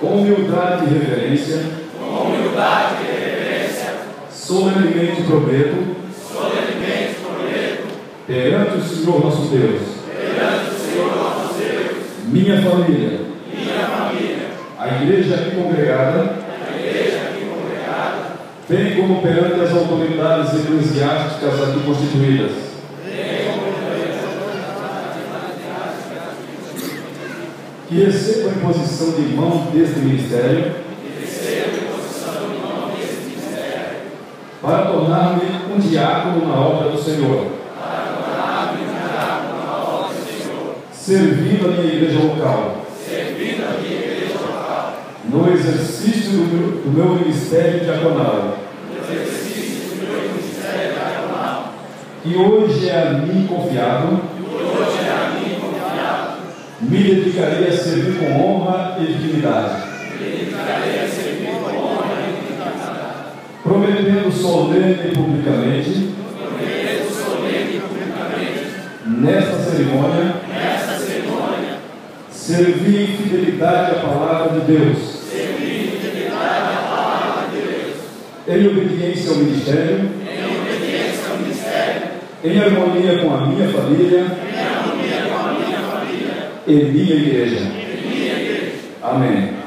Com humildade e reverência, solenemente prometo, perante o Senhor nosso Deus, minha família, a igreja aqui congregada, bem como perante as autoridades eclesiásticas aqui constituídas, que recebo a imposição de mão deste ministério, para tornar-me um diácono na obra do Senhor, servindo a minha igreja local, no exercício do meu ministério diaconal, que hoje é a mim confiado. Me dedicarei a servir com honra e dignidade, prometendo solene e publicamente, nesta cerimônia, servir em fidelidade à palavra de Deus, em obediência ao ministério, em harmonia com a minha família e minha igreja. Amém.